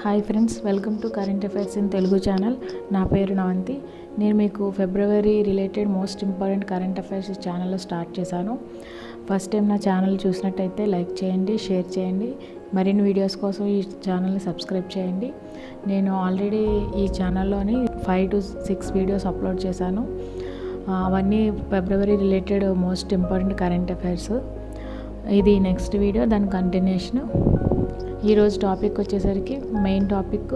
Hi friends, welcome to current affairs in Telugu channel. నా పేరు నవంతి. నేను మీకు February related most important current affairs ఈ ఛానల్లో స్టార్ట్ చేశాను. ఫస్ట్ టైం నా ఛానల్ చూసినట్టయితే లైక్ చేయండి, షేర్ చేయండి. మరిన్ని వీడియోస్ కోసం ఈ ఛానల్ని సబ్స్క్రైబ్ చేయండి. నేను ఆల్రెడీ ఈ ఛానల్లోని 5 to 6 వీడియోస్ అప్లోడ్ చేశాను. అవన్నీ February related most important current affairs. ఇది నెక్స్ట్ వీడియో, దాని కంటిన్యూషన్. ఈరోజు టాపిక్ వచ్చేసరికి main topic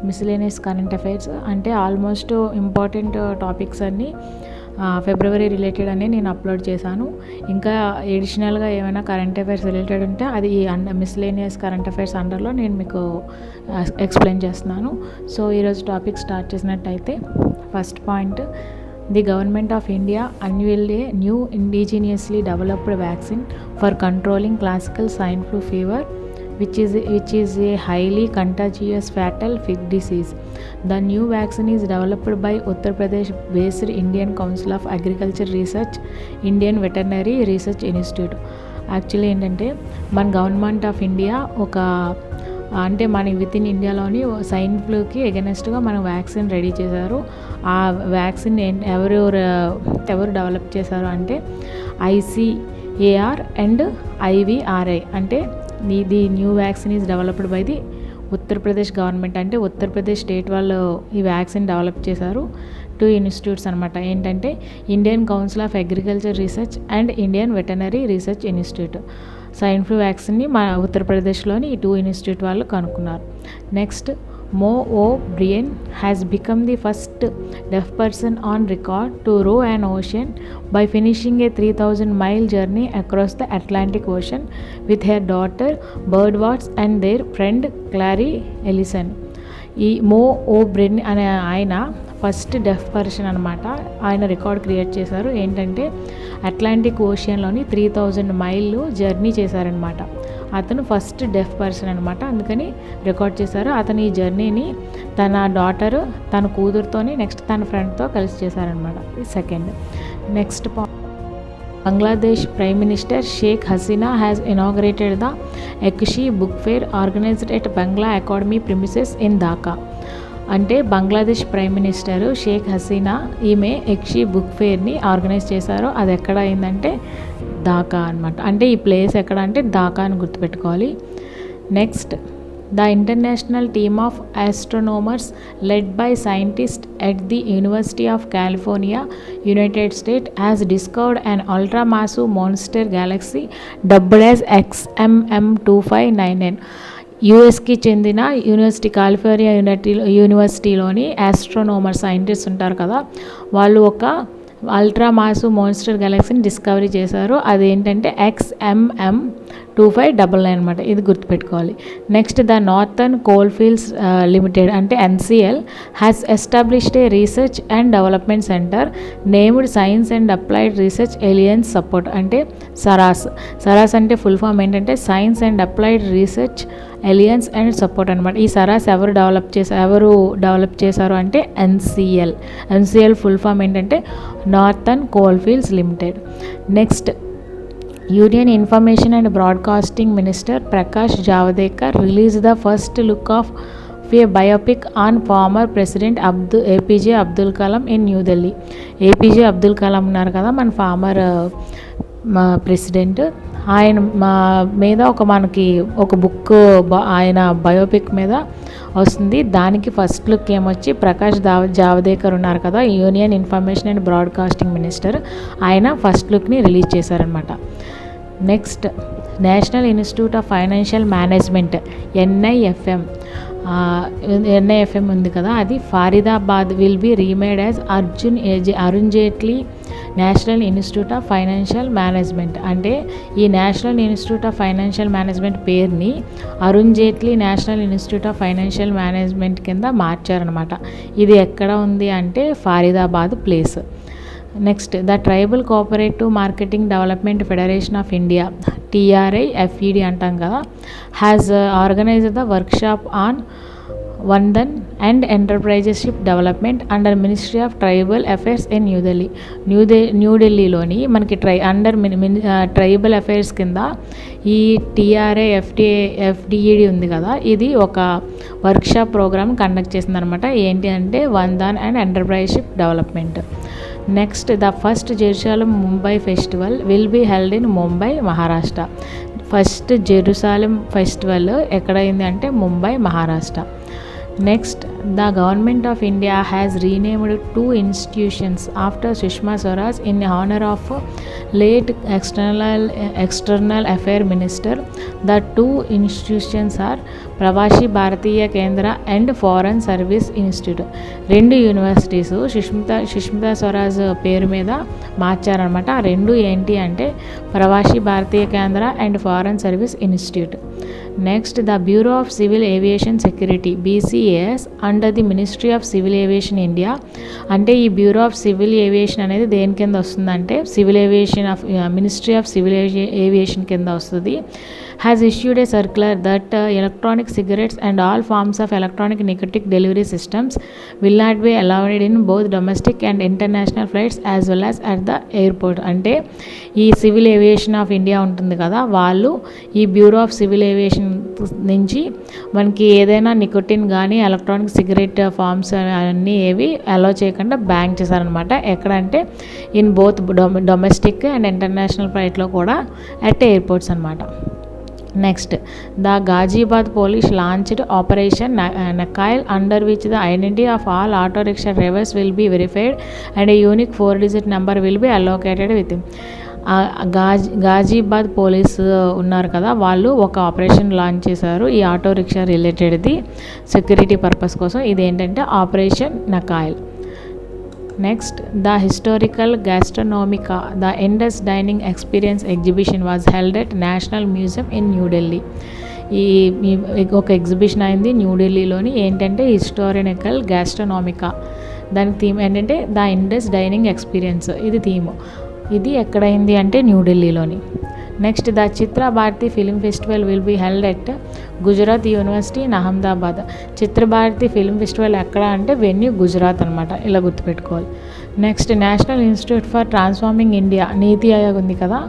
miscellaneous current affairs. అంటే ఆల్మోస్ట్ ఇంపార్టెంట్ టాపిక్స్ అన్నీ ఫిబ్రవరి రిలేటెడ్ అని నేను అప్లోడ్ చేశాను. ఇంకా ఎడిషనల్గా ఏమైనా కరెంట్ అఫైర్స్ రిలేటెడ్ ఉంటే అది ఈ మిస్లేనియస్ కరెంట్ అఫైర్స్ అండర్లో నేను మీకు ఎక్స్ప్లెయిన్ చేస్తున్నాను. సో ఈరోజు టాపిక్ స్టార్ట్ చేసినట్టయితే first point, the government of India unveiled a new indigenously developed vaccine for controlling classical swine flu fever, which is a highly contagious fatal pig disease. The new vaccine is developed by Uttar Pradesh based Indian Council of Agriculture Research, Indian Veterinary Research Institute. Actually ఏంటంటే మన government of India అంటే మన with in ఇండియాలోని swine ఫ్లూకి ఎగెనెస్ట్గా మనం vaccine ready చేశారు. ఆ vaccine ఎవరు develop చేశారు అంటే ICAR అండ్ IVRI. అంటే the new vaccine is developed by the Uttar Pradesh government. అంటే ఉత్తరప్రదేశ్ స్టేట్ వాళ్ళు ఈ వ్యాక్సిన్ డెవలప్ చేశారు. 2 ఇన్స్టిట్యూట్స్ అనమాట. ఏంటంటే Indian council of agriculture research and Indian veterinary research institute. Swine flu వ్యాక్సిన్ని మన ఉత్తరప్రదేశ్లోని ఈ 2 ఇన్స్టిట్యూట్ వాళ్ళు కనుక్కున్నారు. Next, Mo O'Brien has become the first deaf person on record to row an ocean by finishing a 3,000-mile journey across the Atlantic Ocean with her daughter Birdwatch and their friend Clary Ellison. ఈ మో ఓబ్రెన్ అనే ఆయన first డెఫ్ person అనమాట. ఆయన record create చేశారు. ఏంటంటే Atlantic ఓషియన్లోని 3,000 మైళ్ళు journey చేశారనమాట. అతను ఫస్ట్ డెఫ్ పర్సన్ అనమాట, అందుకని రికార్డ్ చేశారు. అతను ఈ జర్నీని తన డాటరు, తన కూతురుతోని, నెక్స్ట్ తన ఫ్రెండ్తో కలిసి చేశారనమాట. Second, next Bangladesh Prime Minister Sheikh Hasina has inaugurated the Ekshi Book Fair organized at Bangla Academy premises in Dhaka. అంటే బంగ్లాదేశ్ ప్రైమ్ మినిస్టర్ షేక్ హసీనా ఈమె ఎక్షి బుక్ ఫేర్ని ఆర్గనైజ్ చేశారు. అది ఎక్కడ అయిందంటే ఢాకా అనమాట. అంటే ఈ ప్లేస్ ఎక్కడ అంటే ఢాకా అని గుర్తుపెట్టుకోవాలి. Next, the international team of astronomers led by scientists at the University of California, United States has discovered an ultra-massive monster galaxy dubbed as XMM2599. యుఎస్కి చెందిన కాలిఫోర్నియా యూనివర్సిటీలోని ఆస్ట్రోనోమర్ సైంటిస్ట్ ఉంటారు కదా, వాళ్ళు ఒక అల్ట్రా మాసివ్ మోన్స్టర్ గెలాక్సీని discovery చేశారు. అదేంటంటే XMM2599 అనమాట. ఇది గుర్తుపెట్టుకోవాలి. Next, the northern coal fields limited అంటే NCL has established a research and development centre named science and applied research alliance support. అంటే సరాస్ అంటే ఫుల్ ఫామ్ ఏంటంటే science and applied research alliance and support అనమాట. ఈ SARAS ఎవరు develop చేశారు అంటే NCL full form ఏంటంటే northern coal fields limited. Next, union information and broadcasting minister Prakash Javadekar release the first look of A biopic on former president APJ Abdul Kalam in New Delhi. APJ Abdul Kalam ఉన్నారు కదా, మన former president. ఆయన మీద మనకి ఒక బుక్ ఆయన బయోపిక్ మీద వస్తుంది. దానికి ఫస్ట్ లుక్ ఏమొచ్చి ప్రకాష్ జావదేకర్ ఉన్నారు కదా, union information and broadcasting minister, ఆయన ఫస్ట్ లుక్ని రిలీజ్ చేశారనమాట. Next, national institute of financial management NIFM ఉంది కదా, అది Faridabad will be remade as Arun Jaitley national institute of financial management. అంటే ఈ national institute of financial management పేరుని Arun Jaitley national institute of financial management కింద మార్చారనమాట. ఇది ఎక్కడ ఉంది అంటే Faridabad place. Next, the tribal cooperative marketing development federation of India TRIFED అంటాం కదా, has organised the workshop on Vandhan and entrepreneurship development under ministry of tribal affairs in న్యూఢిల్లీలోని మనకి ట్రైబల్ అఫైర్స్ కింద ఈ టీఆర్ఏ ఎఫ్డిఈడి ఉంది కదా, ఇది ఒక వర్క్షాప్ ప్రోగ్రామ్ కండక్ట్ చేసిందనమాట. ఏంటి అంటే Vandhan and entrepreneurship development. Next, the first Jerusalem Mumbai festival will be held in Mumbai, Maharashtra. First Jerusalem festival ఎక్కడైంది అంటే Mumbai, Maharashtra. Next, the government of India has renamed 2 institutions after Sushma Swaraj in honour of late external affair minister. The 2 institutions are Pravasi Bharatiya Kendra and foreign service institute. 2 universities Sushmita Swaraj పేరు మీద మార్చారనమాట. ఆ 2 ఏంటి అంటే ప్రవాసీ Bharatiya Kendra and foreign service institute. Next, the bureau of civil aviation security BCAS under the ministry of civil aviation India. అంటే ఈ bureau of civil aviation అనేది దేని కింద వస్తుందంటే మినిస్ట్రీ ఆఫ్ సివిల్ ఏవియేషన్ కింద వస్తుంది. has issued a circular that electronic cigarettes and all forms of electronic nicotine delivery systems will not be allowed in both domestic and international flights as well as at the airport. అంటే ఈ civil aviation of India ఉంటుంది కదా, వాళ్ళు ఈ bureau of civil aviation నుంచి మనకి ఏదైనా nicotine కానీ ఎలక్ట్రానిక్ సిగరెట్ ఫార్మ్స్ అన్నీ ఏవి అలౌ చేయకుండా బ్యాన్ చేశారనమాట. ఎక్కడంటే in both domestic and international ఫ్లైట్లో కూడా అట్ ఎయిర్పోర్ట్స్ అనమాట. Next, the Ghaziabad police launched Operation Nakail, under which the identity of all auto rickshaw drivers will be verified and a unique 4-digit number will be allocated with him. Ghaziabad police ఉన్నారు కదా, వాళ్ళు ఒక operation launch చేశారు ఈ auto rickshaw రిలేటెడ్ది security purpose కోసం. ఇదేంటంటే operation Nakel. Next, the historical gastronomica the Indus dining experience exhibition was held at national museum in New Delhi. ఒక ఎగ్జిబిషన్ అయింది న్యూఢిల్లీలోని. ఏంటంటే హిస్టారికల్ గ్యాస్ట్రోనోమికా, దానికి థీమ్ ఏంటంటే ద ఇండస్ డైనింగ్ ఎక్స్పీరియన్స్, ఇది థీమ్. ఇది ఎక్కడైంది అంటే న్యూఢిల్లీలోని. Next, the Chitra Bharati film festival will be held at Gujarat university in Ahmedabad. Chitra Bharati film festival ఎక్కడ అంటే వెన్యూ గుజరాత్ అనమాట, ఇలా గుర్తుపెట్టుకోవాలి. Next, national institute for transforming India, NITI Aayog ఉంది కదా,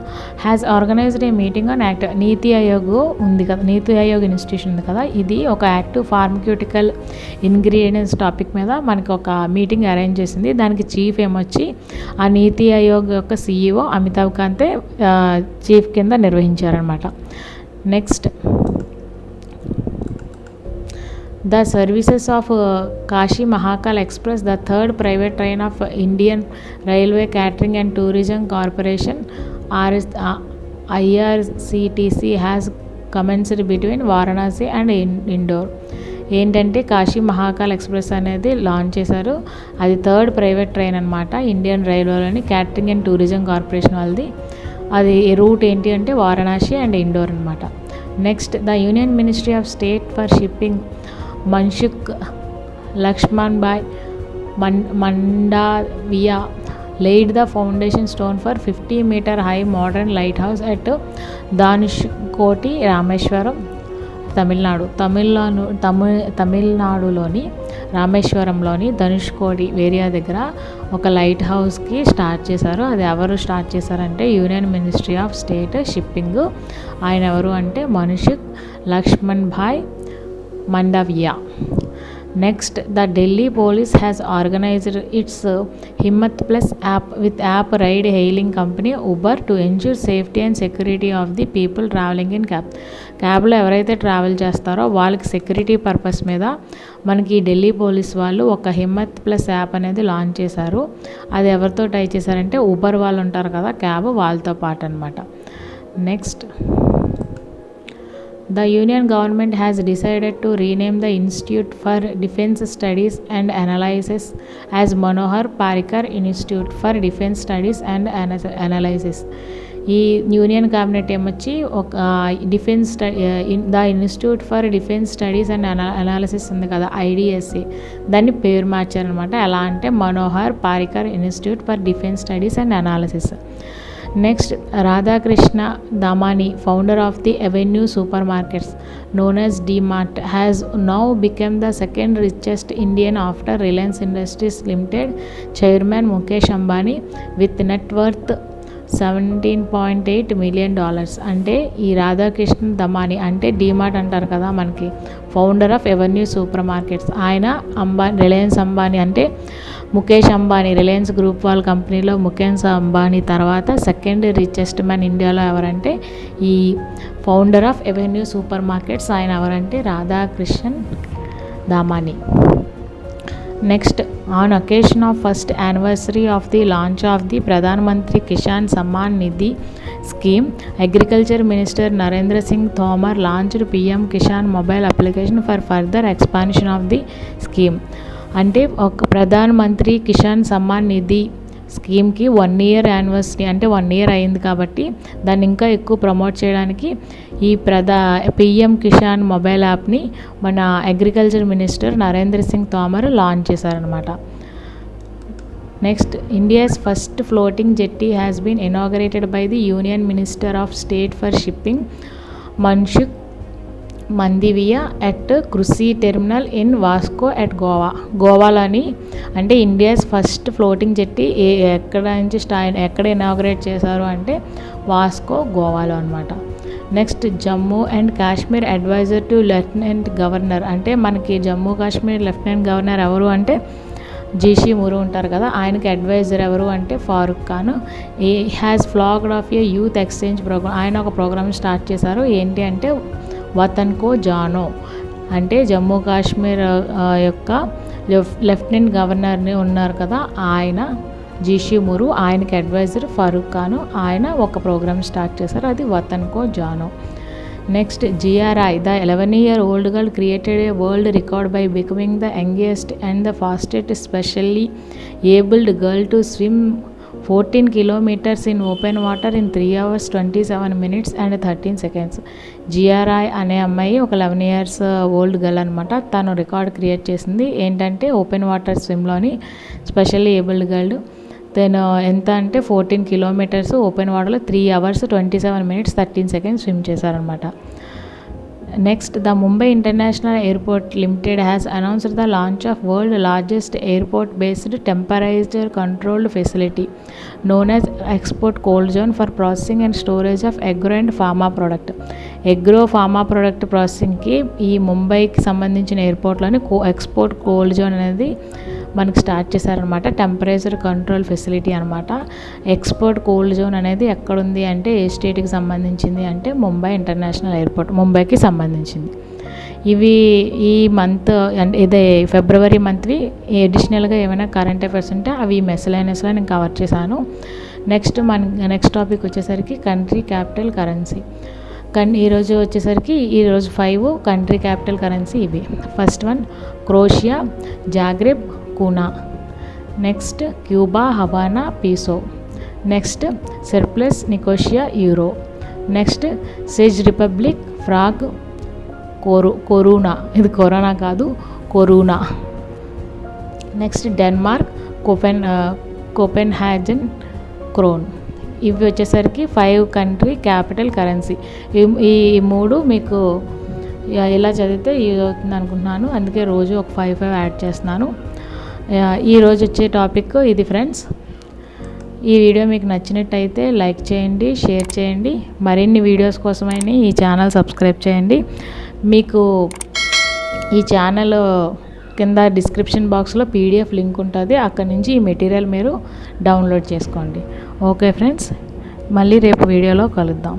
has organised a meeting on act. NITI Aayog ఉంది కదా, నీతి ఆయోగ్ ఇన్స్టిట్యూషన్ ఉంది కదా, ఇది ఒక యాక్టివ్ ఫార్మక్యూటికల్ ఇంగ్రీడియంట్స్ టాపిక్ మీద మనకి ఒక మీటింగ్ అరేంజ్ చేసింది. దానికి చీఫ్ ఏమొచ్చి ఆ నీతి ఆయోగ్ యొక్క CEO అమితాబ్ కాంతే చీఫ్ కింద నిర్వహించారనమాట. Next, the services of Kashi Mahakal express, the third private train of Indian railway catering and tourism corporation IRCTC has commenced between Varanasi and Indore. ఏంటంటే కాశీ మహాకాల్ ఎక్స్ప్రెస్ అనేది లాంచ్ చేశారు. అది థర్డ్ ప్రైవేట్ ట్రైన్ అనమాట ఇండియన్ రైల్వేలోని క్యాటరింగ్ అండ్ టూరిజం కార్పొరేషన్ వాళ్ళది. అది route ఏంటి అంటే వారణాసి అండ్ ఇండోర్ అనమాట. Next, the union ministry of state for shipping Mansukh Laxmanbhai Mandaviya laid the foundation stone for 50-meter high modern lighthouse at Dhanushkodi, Rameswaram, తమిళనాడులోని రామేశ్వరంలోని ధనుష్కోటి ఏరియా దగ్గర ఒక లైట్ హౌస్కి స్టార్ట్ చేశారు. అది ఎవరు స్టార్ట్ చేశారంటే union ministry of state shipping. ఆయన ఎవరు అంటే Mansukh Laxmanbhai Mandaviya. Next, the Delhi police has organised its Himmat plus app with app ride hailing company Uber to ensure safety and security of the people travelling in cab. క్యాబ్లో ఎవరైతే travel చేస్తారో వాళ్ళకి security purpose మీద మనకి Delhi police వాళ్ళు ఒక హిమ్మత్ ప్లస్ యాప్ అనేది launch చేశారు. అది ఎవరితో టై చేశారంటే ఉబర్ వాళ్ళు ఉంటారు కదా క్యాబ్, వాళ్ళతో పాటు అనమాట. Next, the union government has decided to rename the Institute for Defence Studies and Analysis as Manohar Parrikar Institute for Defence Studies and Analysis. ఈ యూనియన్ క్యాబినెట్ ఏమొచ్చి ఒక the institute for defence studies and analysis ఉంది కదా IDSA, దాన్ని పేరు మార్చారనమాట. ఎలా అంటే Manohar Parrikar institute for defence studies and analysis. Next, Radhakrishna Damani, founder of the Avenue Supermarkets known as DMart, has now become the second richest Indian after Reliance Industries Limited chairman Mukesh Ambani with net worth $17.8 million. అంటే ఈ రాధాకృష్ణ దమాని అంటే డీమార్ట్ అంటారు కదా మనకి, founder of avenue super markets. ఆయన Reliance Ambani అంటే Mukesh Ambani, Reliance group వాళ్ళ కంపెనీలో ముఖేష్ అంబానీ తర్వాత సెకండ్ రిచెస్ట్ మ్యాన్ ఇండియాలో ఎవరంటే ఈ founder of avenue super markets. ఆయన ఎవరంటే Radhakrishnan దామాని. Next, on occasion of first anniversary of the launch of the Pradhan Mantri Kisan Samman Nidhi scheme, Agriculture Minister Narendra Singh Tomar launched PM Kisan mobile application for further expansion of the scheme. అంటే ఒక Pradhan Mantri Kisan Samman Nidhi స్కీమ్కి 1 year anniversary, అంటే 1 year అయింది కాబట్టి దాన్ని ఇంకా ఎక్కువ promote చేయడానికి ఈ పిఎం కిసాన్ మొబైల్ యాప్ని మన agriculture minister Narendra Singh Tomar launch చేశారనమాట. Next, India's first floating jetty has been inaugurated by the union minister of state for shipping Mansukh Mandaviya at Krishi terminal in Vasco at గోవాలోని. అంటే ఇండియాస్ ఫస్ట్ ఫ్లోటింగ్ జెట్టి ఎక్కడ నుంచి ఎక్కడ ఇనాగరేట్ చేశారు అంటే వాస్కో, గోవాలో అనమాట. Next, Jammu and Kashmir advisor to lieutenant governor, అంటే మనకి జమ్మూ కాశ్మీర్ లెఫ్టినెంట్ గవర్నర్ ఎవరు అంటే జీసీ మురు ఉంటారు కదా, ఆయనకి అడ్వైజర్ ఎవరు అంటే ఫారూక్ ఖాన్. ఈ has flagged off a youth exchange programme. ఆయన ఒక ప్రోగ్రామ్ స్టార్ట్ చేశారు, ఏంటి అంటే వతన్ కో జానో, అంటే జమ్మూ కాశ్మీర్ యొక్క లెఫ్టినెంట్ గవర్నర్ని ఉన్నారు కదా ఆయన జీసీ మురు, ఆయనకి అడ్వైజర్ ఫారూక్ ఖాన్. ఆయన ఒక ప్రోగ్రామ్ స్టార్ట్ చేశారు, అది Watan Ko Jano. Next, GRI, the 11-year-old girl created a world record by becoming the youngest and the fastest specially abled girl to swim 14 kilometers in open water in 3 hours 27 minutes and 13 seconds. GRI అనే అమ్మాయి ఒక 11 years old girl అనమాట. తను record create చేసింది, ఏంటంటే open water స్విమ్లోని specially abled girl. Then ఎంత అంటే 14 kilometers ఓపెన్ వాటర్లో 3 hours 27 minutes 13 seconds స్విమ్ చేశారనమాట. Next, the Mumbai international airport limited has announced the launch of world largest airport based temperized controlled facility known as export cold zone for processing and storage of agro and pharma product. Agro pharma product ప్రాసెసింగ్కి ఈ ముంబైకి సంబంధించిన ఎయిర్పోర్ట్లోని export cold zone అనేది మనకి start చేశారనమాట. Temperature control facility అనమాట. Export cold zone అనేది ఎక్కడుంది అంటే ఏ స్టేట్కి సంబంధించింది అంటే ముంబై ఇంటర్నేషనల్ ఎయిర్పోర్ట్, ముంబైకి సంబంధించింది. ఇవి ఈ మంత్ అంటే ఇదే ఫిబ్రవరి మంత్వి అడిషనల్గా ఏమైనా కరెంట్ అఫైర్స్ ఉంటే అవి మెస్లైనస్లో నేను కవర్ చేశాను. నెక్స్ట్ టాపిక్ వచ్చేసరికి కంట్రీ క్యాపిటల్ కరెన్సీ. ఈరోజు వచ్చేసరికి ఈరోజు 5 కంట్రీ క్యాపిటల్ కరెన్సీ ఇవి. First one Croatia, Zagreb, kuna. Next, Cuba, Havana, peso. Next, Cyprus, Nicosia, euro. Next, Czech Republic, Prague, koruna. ఇది కరోనా కాదు, koruna. Next, Denmark, Copenhagen, krone. ఇవి వచ్చేసరికి 5 country capital currency. ఈ 3 మీకు ఇలా చదివితే యూజ్ అవుతుంది అనుకుంటున్నాను, అందుకే రోజు ఒక 5 యాడ్ చేస్తున్నాను. ఈరోజు వచ్చే టాపిక్ ఇది ఫ్రెండ్స్. ఈ వీడియో మీకు నచ్చినట్టయితే లైక్ చేయండి, షేర్ చేయండి. మరిన్ని వీడియోస్ కోసమైనా ఈ ఛానల్ సబ్స్క్రైబ్ చేయండి. మీకు ఈ ఛానల్ కింద డిస్క్రిప్షన్ బాక్స్లో PDF లింక్ ఉంటుంది, అక్కడి నుంచి ఈ మెటీరియల్ మీరు డౌన్లోడ్ చేసుకోండి. ఓకే ఫ్రెండ్స్, మళ్ళీ రేపు వీడియోలో కలుద్దాం.